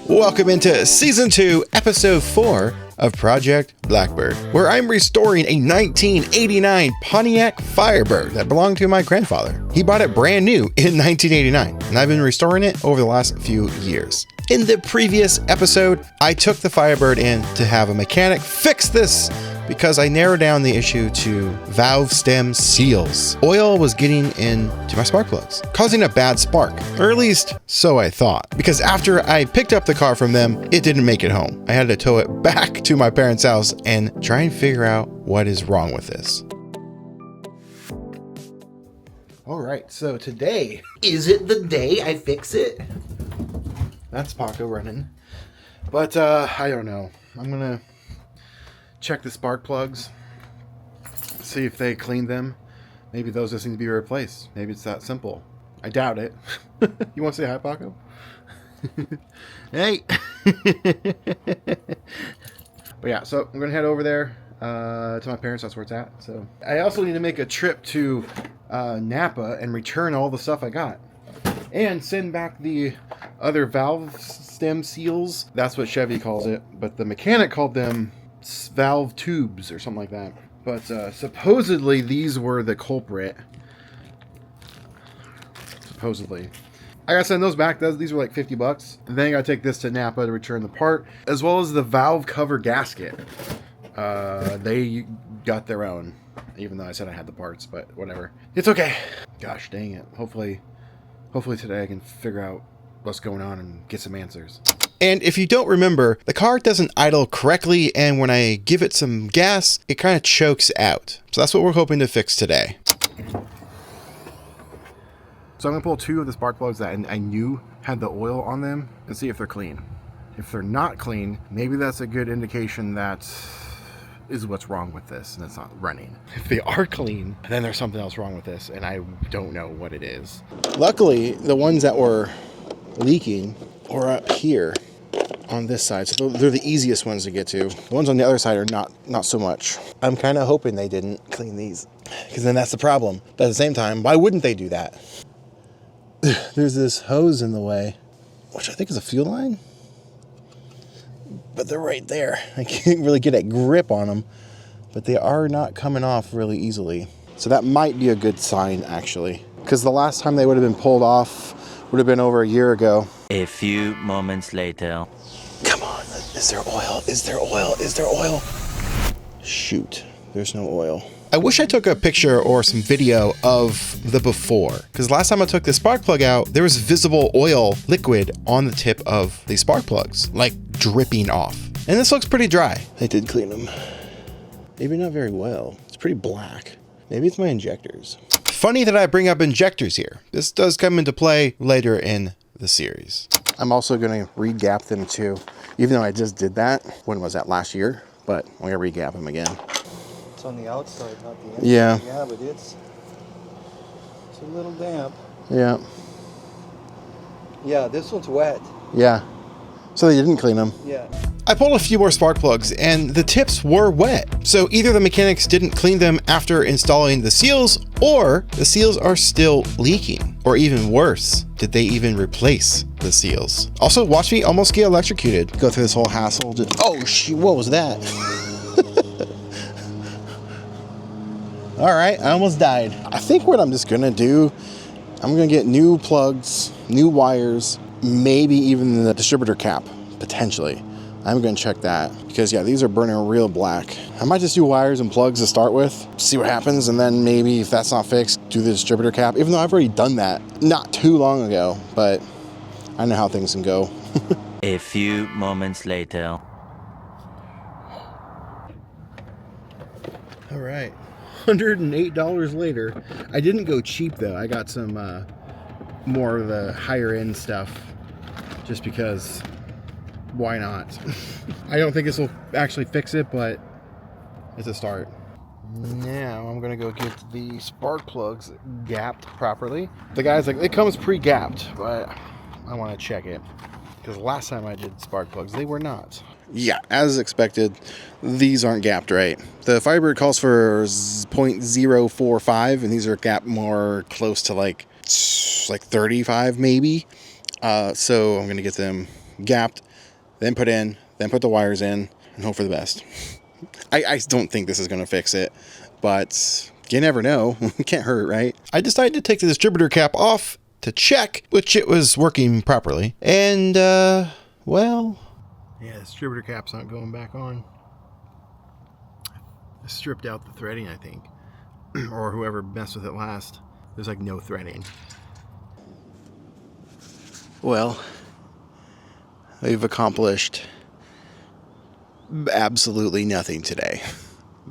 Welcome into Season 2, Episode 4 of Project Blackbird, where I'm restoring a 1989 Pontiac Firebird that belonged to my grandfather. He bought it brand new in 1989, and I've been restoring it over the last few years. In the previous episode, I took the Firebird in to have a mechanic fix this because I narrowed down the issue to valve stem seals. Oil was getting into my spark plugs, causing a bad spark, or at least so I thought, because after I picked up the car from them, it didn't make it home. I had to tow it back to my parents' house and try and figure out what is wrong with this. All right, so today, is it the day I fix it? That's Paco running, but I don't know. I'm gonna check the spark plugs, see if they cleaned them. Maybe those just need to be replaced. Maybe it's that simple. I doubt it. You want to say hi, Paco? Hey. But yeah, so I'm gonna head over there to my parents' house where it's at. So I also need to make a trip to Napa and return all the stuff I got and send back the other valve stem seals. That's what Chevy calls it, but the mechanic called them valve tubes or something like that. But supposedly these were the culprit. Supposedly. I gotta send those back. These were like $50. And then I gotta take this to Napa to return the part, as well as the valve cover gasket. They got their own, even though I said I had the parts, but whatever. It's okay. Gosh dang it. Hopefully today I can figure out what's going on and get some answers. And if you don't remember, the car doesn't idle correctly, and when I give it some gas, it kind of chokes out. So that's what we're hoping to fix today. So I'm going to pull two of the spark plugs that I knew had the oil on them and see if they're clean. If they're not clean, maybe that's a good indication that is what's wrong with this and it's not running. If they are clean, then there's something else wrong with this, and I don't know what it is. Luckily, the ones that were leaking are up here on this side, so they're the easiest ones to get to. The ones on the other side are not so much. I'm kind of hoping they didn't clean these, because then that's the problem. But at the same time, why wouldn't they do that? There's this hose in the way, which I think is a fuel line, but they're right there. I can't really get a grip on them, but they are not coming off really easily. So that might be a good sign, actually, because the last time they would have been pulled off would have been over a year ago. A few moments later. Come on, is there oil? Is there oil? Is there oil? Shoot, there's no oil. I wish I took a picture or some video of the before, because last time I took the spark plug out, there was visible oil liquid on the tip of the spark plugs, like dripping off. And this looks pretty dry. I did clean them. Maybe not very well. It's pretty black. Maybe it's my injectors. Funny that I bring up injectors here. This does come into play later in the series. I'm also going to re-gap them too, even though I just did that. When was that, last year? But I'm going to re-gap them again. It's on the outside, not the inside. Yeah. Yeah, but it's a little damp. Yeah. Yeah, this one's wet. Yeah. So they didn't clean them. Yeah. I pulled a few more spark plugs and the tips were wet. So either the mechanics didn't clean them after installing the seals, or the seals are still leaking. Or even worse, did they even replace the seals? Also, watch me almost get electrocuted. Go through this whole hassle. Oh shoot, what was that? All right, I almost died. I think what I'm just gonna do, I'm gonna get new plugs, new wires, maybe even the distributor cap, potentially. I'm gonna check that, because yeah, these are burning real black. I might just do wires and plugs to start with, see what happens, and then maybe if that's not fixed, do the distributor cap, even though I've already done that not too long ago, but I know how things can go. A few moments later. All right, $108 later. I didn't go cheap though. I got some more of the higher end stuff just because why not? I don't think this will actually fix it, but it's a start. Now I'm gonna go get the spark plugs gapped properly. The guy's like, it comes pre-gapped, but I want to check it because last time I did spark plugs, they were not. Yeah, as expected, these aren't gapped right. The Firebird calls for 0.045, and these are gapped more close to like 35 maybe. So I'm gonna get them gapped, then put in, then put the wires in, and hope for the best. I don't think this is going to fix it, but you never know. Can't hurt, right? I decided to take the distributor cap off to check which it was working properly. And, well... yeah, the distributor cap's not going back on. I stripped out the threading, I think. Or whoever messed with it last. There's like no threading. Well, we've accomplished absolutely nothing today,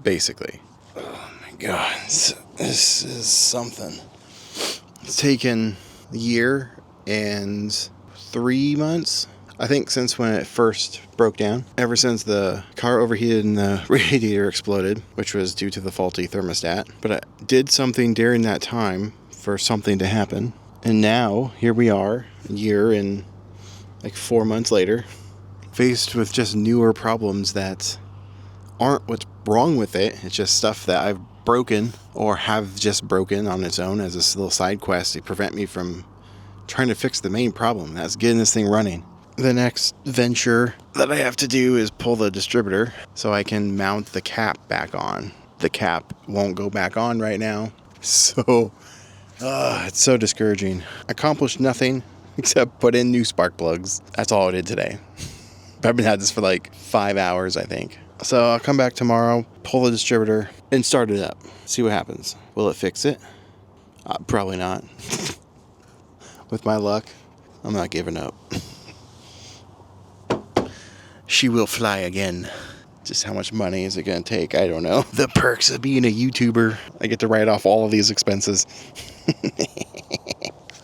basically. Oh my God, this is something. It's taken a year and 3 months, I think, since when it first broke down. Ever since the car overheated and the radiator exploded, which was due to the faulty thermostat. But I did something during that time for something to happen. And now, here we are, a year and like 4 months later, faced with just newer problems that aren't what's wrong with it. It's just stuff that I've broken or have just broken on its own as a little side quest to prevent me from trying to fix the main problem. That's getting this thing running. The next venture that I have to do is pull the distributor so I can mount the cap back on. The cap won't go back on right now. So, it's so discouraging. Accomplished nothing except put in new spark plugs. That's all I did today. I've been at this for like 5 hours, I think. So I'll come back tomorrow, pull the distributor, and start it up. See what happens. Will it fix it? Probably not. With my luck, I'm not giving up. She will fly again. Just how much money is it going to take? I don't know. The perks of being a YouTuber. I get to write off all of these expenses.